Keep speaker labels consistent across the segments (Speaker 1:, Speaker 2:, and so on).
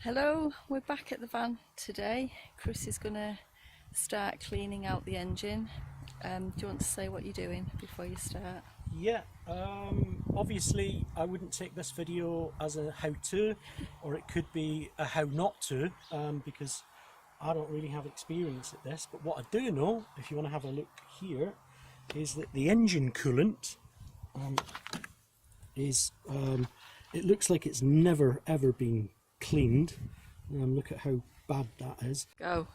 Speaker 1: Hello, we're back at the van today. Chris is going to start cleaning out the engine. Do you want to say what you're doing before you start?
Speaker 2: Yeah, obviously I wouldn't take this video as a how-to, or it could be a how not to, because I don't really have experience at this. But what I do know, if you want to have a look here, is that the engine coolant it looks like it's never ever been cleaned. Look at how bad that is.
Speaker 1: Go.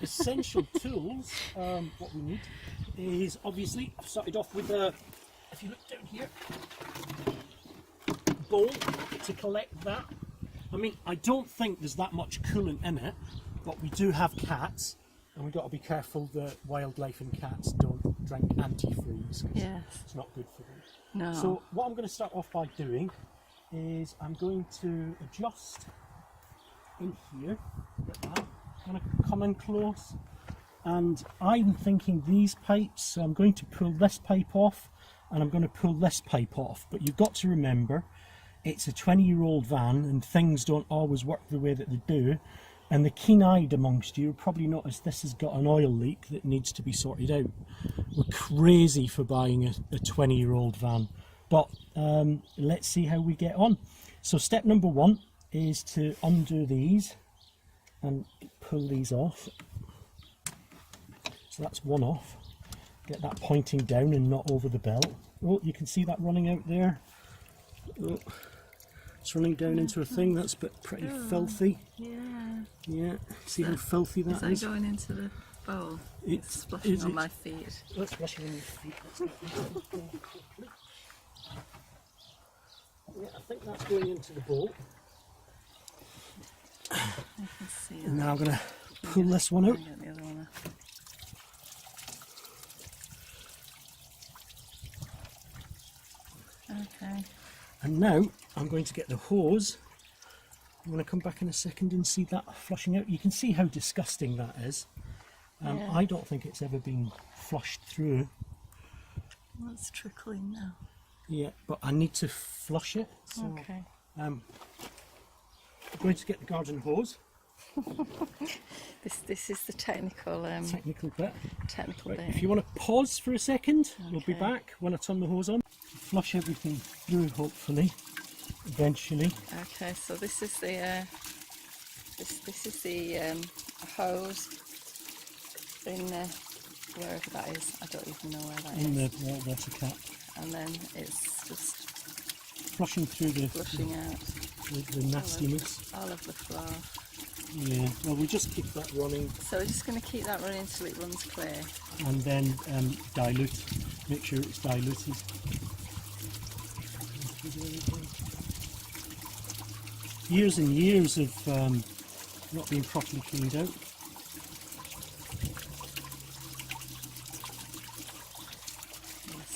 Speaker 2: Essential tools, what we need is, obviously, I've started off with a, if you look down here, bowl to collect that. I mean, I don't think there's that much coolant in it, but we do have cats, and we've got to be careful that wildlife and cats don't drink antifreeze, because
Speaker 1: Yes.
Speaker 2: it's not good for them.
Speaker 1: No.
Speaker 2: So what I'm going to start off by doing is I'm going to adjust in here. Look at that. I'm going to come in close, and I'm thinking these pipes, so I'm going to pull this pipe off and I'm going to pull this pipe off. But you've got to remember, it's a 20-year-old van and things don't always work the way that they do, and the keen-eyed amongst you will probably notice this has got an oil leak that needs to be sorted out. We're crazy for buying a 20-year-old van, but let's see how we get on. So step number one is to undo these and pull these off. So that's one off. Get that pointing down and not over the belt. Oh, you can see that running out there. Oh, it's running down into a thing that's pretty filthy.
Speaker 1: Yeah.
Speaker 2: Yeah, see how filthy that is?
Speaker 1: Is that going into the bowl? It's splashing on my feet.
Speaker 2: Let's splashing on your feet. Let's get into the bowl quickly. Yeah, I think that's going into the bowl.
Speaker 1: I can see it.
Speaker 2: And now I'm going to pull this one out.
Speaker 1: Get the other one off. Okay.
Speaker 2: And now I'm going to get the hose. I'm going to come back in a second and see that flushing out. You can see how disgusting that is.
Speaker 1: Yeah.
Speaker 2: I don't think it's ever been flushed through.
Speaker 1: Well, it's trickling now.
Speaker 2: Yeah, but I need to flush it. So,
Speaker 1: Okay.
Speaker 2: I'm going to get the garden hose.
Speaker 1: This is the technical
Speaker 2: Technical bit.
Speaker 1: technical
Speaker 2: Right,
Speaker 1: bit.
Speaker 2: if you want to pause for a second, we'll be
Speaker 1: Okay.
Speaker 2: back when I turn the hose on. Flush everything through, hopefully, eventually.
Speaker 1: Okay, so this is the this is the hose in wherever that is. I don't even know where that
Speaker 2: In
Speaker 1: is.
Speaker 2: the water cap.
Speaker 1: And then it's just
Speaker 2: Flushing through
Speaker 1: flushing out
Speaker 2: the nastiness.
Speaker 1: all of the flow.
Speaker 2: Yeah, well, we just keep that running
Speaker 1: So we're just going to keep that running until it runs clear.
Speaker 2: and then dilute. Make sure it's diluted. Years and years of not being properly cleaned out.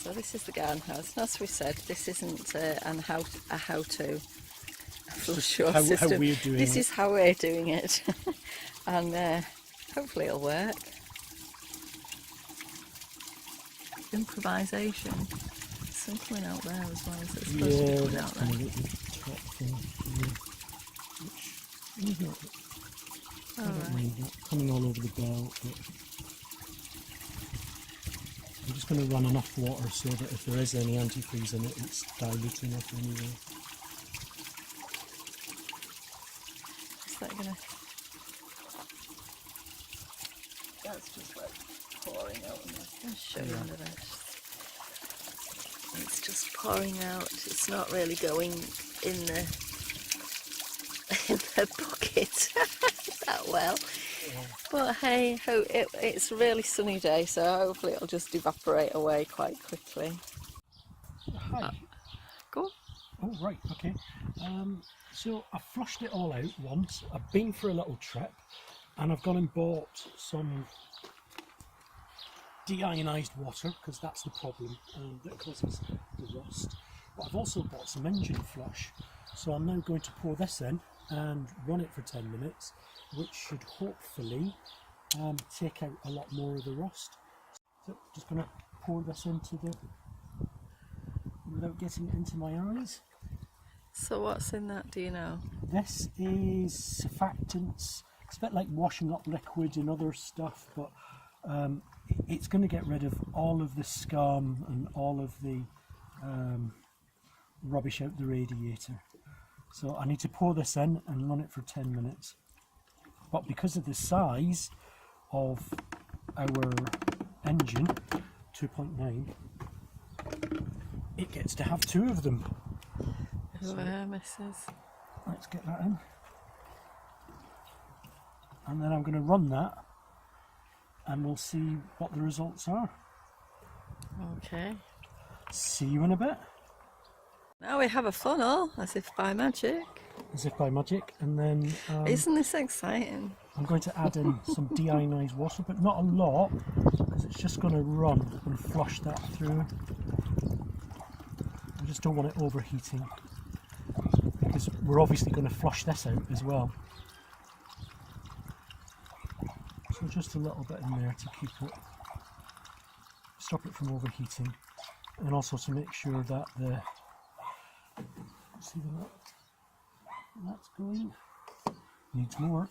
Speaker 1: So this is the garden hose. As we said, this isn't a how-to flush your
Speaker 2: How
Speaker 1: system.
Speaker 2: we're doing
Speaker 1: This
Speaker 2: it.
Speaker 1: is how we're doing it, and hopefully it'll work. Improvisation. Some coming out there as well. So it's supposed to be
Speaker 2: Yeah,
Speaker 1: coming
Speaker 2: that's
Speaker 1: out there.
Speaker 2: coming at the top thing here, which is not, I don't
Speaker 1: Alright.
Speaker 2: mind that coming all over the belt, but I'm just going to run enough water so that if there is any antifreeze in it, it's dilute enough anyway.
Speaker 1: Is that gonna? That's just like pouring out. I'll show you under there. It's just pouring out. It's not really going in the bucket that well. But hey, it's a really sunny day, so hopefully it'll just evaporate away quite quickly.
Speaker 2: Hi.
Speaker 1: Go.
Speaker 2: Oh, right, okay. So I flushed it all out once. I've been for a little trip and I've gone and bought some deionised water, because that's the problem that causes the rust. But I've also bought some engine flush. So I'm now going to pour this in and run it for 10 minutes, which should hopefully take out a lot more of the rust. So just going to pour this into the, without getting it into my eyes.
Speaker 1: So what's in that, do you know?
Speaker 2: This is surfactants. It's a bit like washing up liquid and other stuff, but it's going to get rid of all of the scum and all of the rubbish out the radiator. So I need to pour this in and run it for 10 minutes. But because of the size of our engine, 2.9, it gets to have 2 of them.
Speaker 1: Who are missus?
Speaker 2: Let's get that in. And then I'm going to run that and we'll see what the results are.
Speaker 1: Okay.
Speaker 2: See you in a bit.
Speaker 1: Now we have a funnel, as if by magic.
Speaker 2: As if by magic. And then
Speaker 1: Isn't this exciting?
Speaker 2: I'm going to add in some deionized water, but not a lot, because it's just going to run and flush that through. I just don't want it overheating, because we're obviously going to flush this out as well. So just a little bit in there to keep it, stop it from overheating, and also to make sure that the, see where that's going, needs more.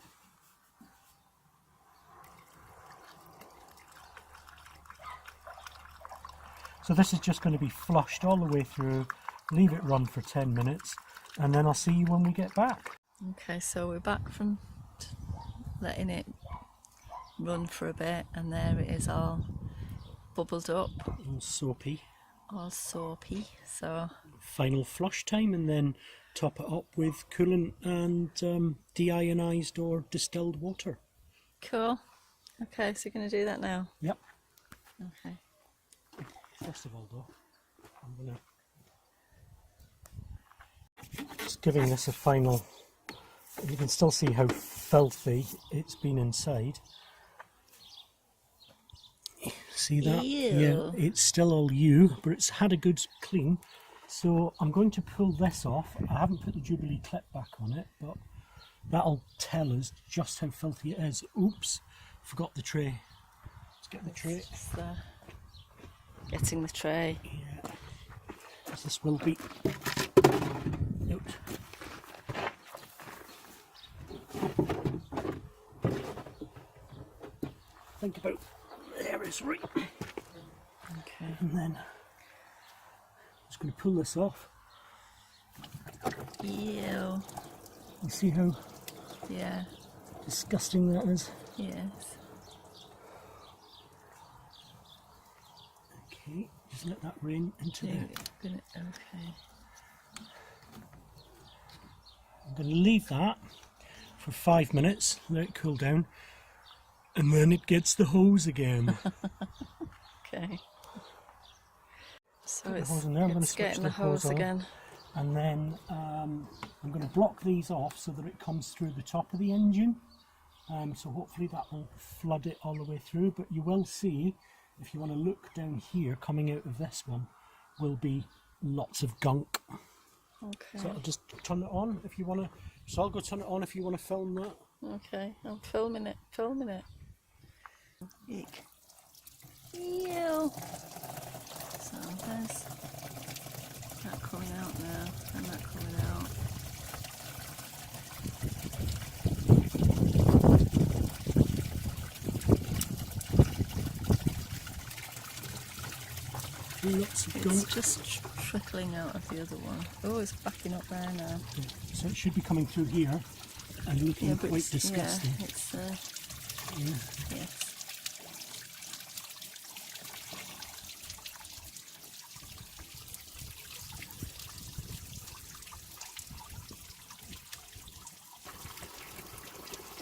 Speaker 2: So this is just going to be flushed all the way through, leave it run for 10 minutes, and then I'll see you when we get back.
Speaker 1: Okay, so we're back from letting it run for a bit, and there it is all bubbled up,
Speaker 2: All soapy.
Speaker 1: all soapy. So
Speaker 2: Final flush time, and then top it up with coolant and deionized or distilled water.
Speaker 1: cool. Okay, so you're going to do that now?
Speaker 2: Yep.
Speaker 1: Okay.
Speaker 2: First of all though, I'm going to just giving this a final, you can still see how filthy it's been inside. See that?
Speaker 1: Ew.
Speaker 2: Yeah, it's still all but it's had a good clean. So I'm going to pull this off. I haven't put the Jubilee clip back on it, but that'll tell us just how filthy it is. Oops, forgot the tray. Let's get the tray.
Speaker 1: Just, getting the tray.
Speaker 2: Yeah, this will be out. Think about there is right.
Speaker 1: Okay.
Speaker 2: And then I'm just going to pull this off.
Speaker 1: Ew.
Speaker 2: You see how
Speaker 1: Yeah.
Speaker 2: disgusting that is?
Speaker 1: Yes.
Speaker 2: Okay, just let that rain into there.
Speaker 1: Okay.
Speaker 2: I'm going to leave that for 5 minutes, let it cool down, and then it gets the hose again.
Speaker 1: Okay. So
Speaker 2: Put the
Speaker 1: it's,
Speaker 2: hose in there. I'm going to
Speaker 1: it's
Speaker 2: switch
Speaker 1: getting
Speaker 2: the
Speaker 1: the hose
Speaker 2: on.
Speaker 1: again.
Speaker 2: And then I'm going to block these off so that it comes through the top of the engine. So hopefully that will flood it all the way through, but you will see, if you want to look down here, coming out of this one will be lots of gunk.
Speaker 1: Okay.
Speaker 2: So I'll just turn it on if you want to. So I'll go turn it on if you want to film that.
Speaker 1: Okay, I'm filming it. Eek. Ew. So there's that coming out now, and that coming out.
Speaker 2: Lots of
Speaker 1: It's
Speaker 2: gunk.
Speaker 1: just trickling out of the other one. Oh, it's backing up there now.
Speaker 2: So it should be coming through here and looking
Speaker 1: but
Speaker 2: quite disgusting.
Speaker 1: Yeah, it's
Speaker 2: Yeah.
Speaker 1: yes.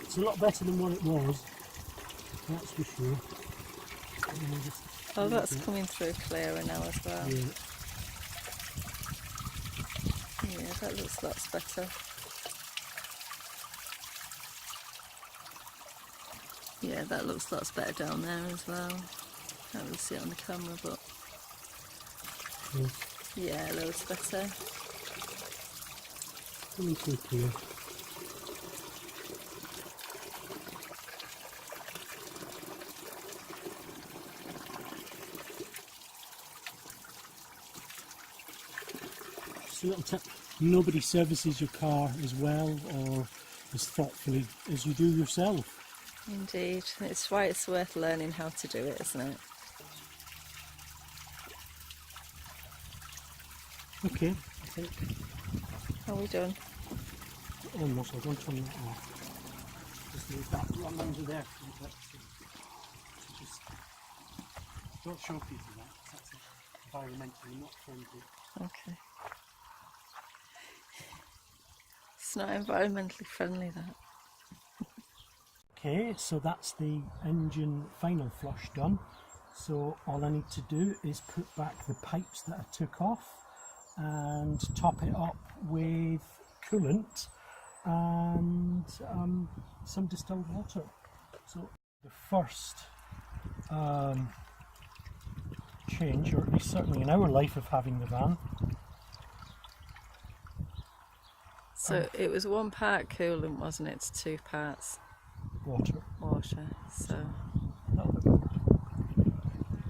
Speaker 2: It's a lot better than what it was, that's for sure. And I'll just
Speaker 1: Oh,
Speaker 2: leave
Speaker 1: that's
Speaker 2: that.
Speaker 1: coming through clearer now as well.
Speaker 2: Yeah.
Speaker 1: Yeah, that looks lots better. Yeah, that looks lots better down there as well. Can't really see it on the camera, but yeah, loads better.
Speaker 2: Coming through clear. Just a little tip. nobody services your car as well or as thoughtfully as you do yourself.
Speaker 1: Indeed, it's why it's worth learning how to do it, isn't it?
Speaker 2: Okay, I think
Speaker 1: Are we done?
Speaker 2: almost. I'll go and turn that off. Just leave that run under there for a bit. So just don't show people that, 'cause that's environmentally not friendly.
Speaker 1: Okay. It's not environmentally friendly, that.
Speaker 2: Okay, so that's the engine final flush done. So all I need to do is put back the pipes that I took off and top it up with coolant and some distilled water. So the first change, or at least certainly in our life of having the van.
Speaker 1: So it was 1 part coolant, wasn't it, to 2 parts
Speaker 2: Water.
Speaker 1: So
Speaker 2: A little bit more.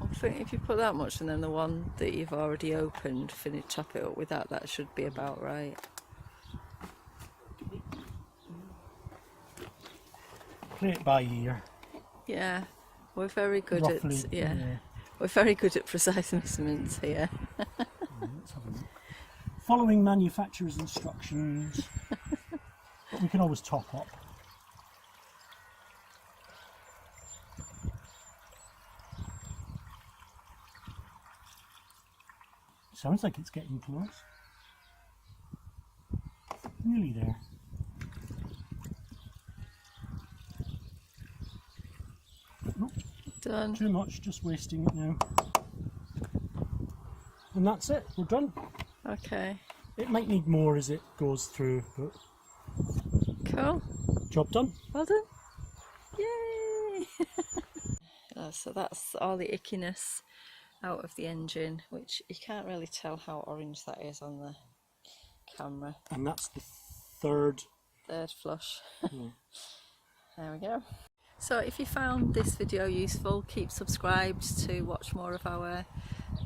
Speaker 1: I think if you put that much and then the one that you've already opened, top it up with that, that should be about right.
Speaker 2: Play it by ear.
Speaker 1: Yeah, we're very good
Speaker 2: Roughly,
Speaker 1: at we're very good at precise measurements here.
Speaker 2: Let's have a look. Following manufacturer's instructions, but we can always top up. Sounds like it's getting close. Nearly there. Nope,
Speaker 1: Done.
Speaker 2: too much, just wasting it now. And that's it, we're done.
Speaker 1: Okay.
Speaker 2: It might need more as it goes through, but
Speaker 1: Cool.
Speaker 2: job done.
Speaker 1: Well done. Yay! So that's all the ickiness out of the engine, which you can't really tell how orange that is on the camera.
Speaker 2: And that's the third
Speaker 1: Flush.
Speaker 2: Yeah.
Speaker 1: There we go. So if you found this video useful, keep subscribed to watch more of our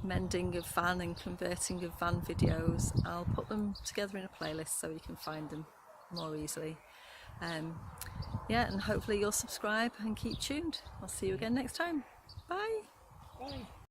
Speaker 1: mending of van and converting of van videos. I'll put them together in a playlist so you can find them more easily. Yeah, and hopefully you'll subscribe and keep tuned. I'll see you again next time. Bye.
Speaker 2: Bye.